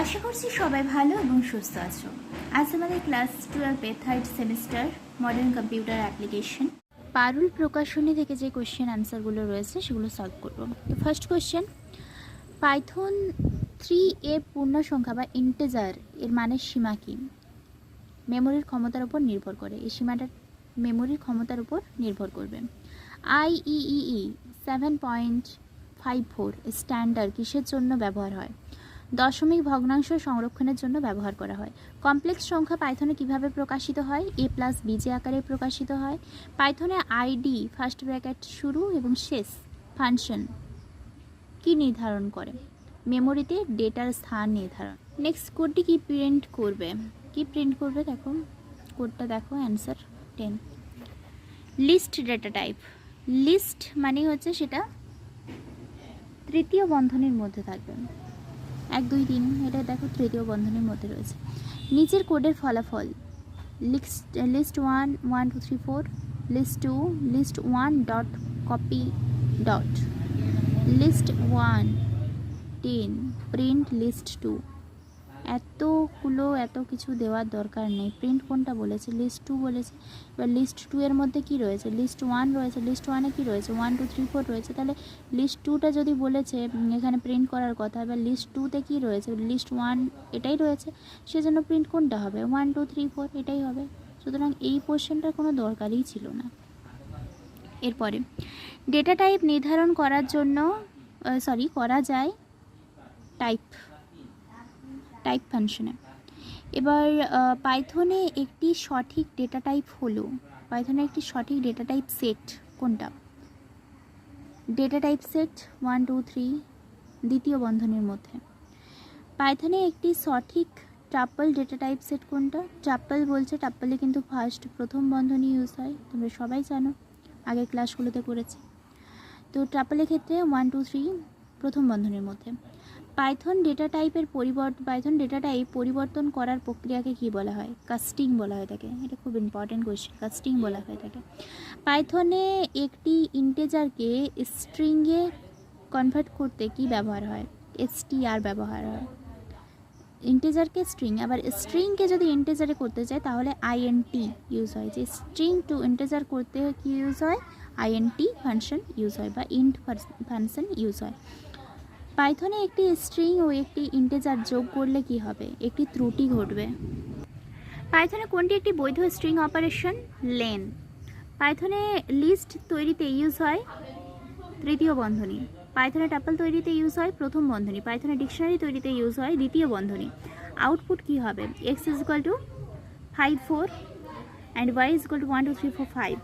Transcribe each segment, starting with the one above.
আশা করছি সবাই ভালো এবং সুস্থ আছো। আজ আমাদের class 12 third semester modern computer application Parul Prakashani থেকে যে কোশ্চেন আনসারগুলো রয়েছে সেগুলো সলভ করব। তো ফার্স্ট কোশ্চেন, পাইথন 3 এর পূর্ণ সংখ্যা বা ইন্টিজার এর মানের সীমা কি? মেমোরির ক্ষমতার উপর নির্ভর করে। এই সীমাটা মেমোরির ক্ষমতার উপর নির্ভর করবে। IEEE 7.54 স্ট্যান্ডার্ড কিসের জন্য ব্যবহার হয়? দশমিক ভগ্নাংশ সংরক্ষণের জন্য ব্যবহার করা হয়। কমপ্লেক্স সংখ্যা পাইথনে কিভাবে প্রকাশিত হয়? A+BJ আকারে প্রকাশিত হয়। পাইথনে আইডি ফার্স্ট ব্র্যাকেট শুরু এবং শেষ ফাংশন কি নির্ধারণ করে? মেমোরিতে ডেটার স্থান নির্ধারণ। নেক্সট কোডটি কি প্রিন্ট করবে? দেখো কোডটা, দেখো answer 10। List data type. List মানে হচ্ছে সেটা তৃতীয় বন্ধনীর মধ্যে থাকবে। 1 2 3 এটা দেখো তৃতীয় বন্ধনীর মধ্যে রয়েছে। নিচের কোডের ফলাফল list 1 1 2 3 4, list 2 list 1 dot copy dot, list 1 10 print list 2। এত কিছু দেওয়ার দরকার নেই। প্রিন্ট কোনটা বলেছে? লিস্ট 2 বলেছে। এবার লিস্ট 2 এর মধ্যে কি রয়েছে? লিস্ট 1 রয়েছে। লিস্ট 1 এ কি রয়েছে? 1 2 3 4 রয়েছে। তাহলে লিস্ট 2টা যদি বলেছে এখানে প্রিন্ট করার কথা, এবার লিস্ট 2তে কি রয়েছে? লিস্ট 1 এটাই রয়েছে, সেজন্য প্রিন্ট কোনটা হবে? 1 2 3 4 এটাই হবে। সুতরাং এই কোশ্চেনটার কোনো দরকারই ছিল না। এরপরে ডেটা টাইপ নির্ধারণ করার জন্য করা যায় টাইপ ফাংশনে। এবার পাইথনে একটি সঠিক ডেটা টাইপ হলো, পাইথনের একটি সঠিক ডেটা টাইপ সেট কোনটা? ডেটা টাইপ সেট 1 2 3 দ্বিতীয় বন্ধনীর মধ্যে। পাইথনে একটি সঠিক টাপল ডেটা টাইপ সেট কোনটা? টাপল বলছে, টাপলে কিন্তু প্রথম বন্ধনী ইউজ হয়, তোমরা সবাই জানো, আগের ক্লাসগুলোতে করেছি। তো টাপলের ক্ষেত্রে 1 2 3 প্রথম বন্ধনীর মধ্যে। পাইথন ডেটা টাইপ পরিবর্তন করার প্রক্রিয়াকে কি বলা হয়? কাস্টিং বলা হয় থাকে। এটা খুব ইম্পর্টেন্ট কোয়েশ্চেন, কাস্টিং বলা হয় থাকে। পাইথনে একটি ইন্টিজারকে স্ট্রিংয়ে কনভার্ট করতে কি ব্যবহার হয়? str ব্যবহার হয়। ইন্টিজারকে স্ট্রিং, আবার স্ট্রিংকে যদি ইন্টিজারে করতে চায় তাহলে int ইউজ হয়। যে স্ট্রিং টু ইন্টিজার করতে কি ইউজ হয়? int ফাংশন ইউজ হয় বা int ফাংশন ইউজ হয়। পাইথনে একটি স্ট্রিং ও একটি ইন্টিজার যোগ করলে কি হবে? একটি ত্রুটি ঘটবে। পাইথনে কোনটি একটি বৈধ স্ট্রিং অপারেশন? লেন। পাইথনে লিস্ট তৈরিতে ইউজ হয় তৃতীয় বন্ধনী। পাইথনে টাপল তৈরিতে ইউজ হয় প্রথম বন্ধনী। পাইথনে ডিকশনারি তৈরিতে ইউজ হয় দ্বিতীয় বন্ধনী। আউটপুট কি হবে? x = 5 4 and y = 1 2 3 4 5।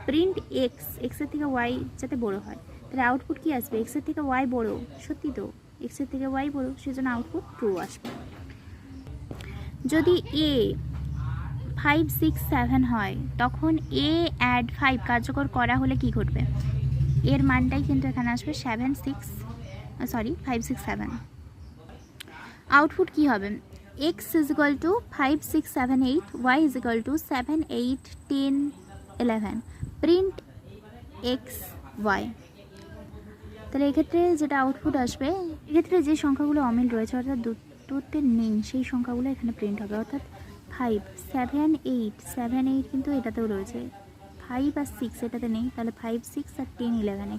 Print x এর থেকে y যাতে বড় হয়, তাহলে আউটপুট কি আসবে? x এর থেকে y বড়। সত্যি তো, x এর থেকে y বড়, সেজন্য আউটপুট ট্রু আসবে। যদি a 5 6 7 হয় তখন a add 5 কার্যকর করা হলে কি ঘটবে? এর মানটাই কিন্তু এখানে আসবে 5 6 7। আউটপুট কি হবে? x = 5 6 7 8, y = 7 8 10 11। Print x y। তাহলে এক্ষেত্রে যেটা আউটপুট আসবে, এক্ষেত্রে যে সংখ্যাগুলো অমিল রয়েছে অর্থাৎ দুটোতে নেই, সেই সংখ্যাগুলো এখানে প্রিন্ট হবে। অর্থাৎ 5 7 8 কিন্তু এটাতেও রয়েছে, 5 আর 6 এটাতে নেই, তাহলে 5 6 আর 10 11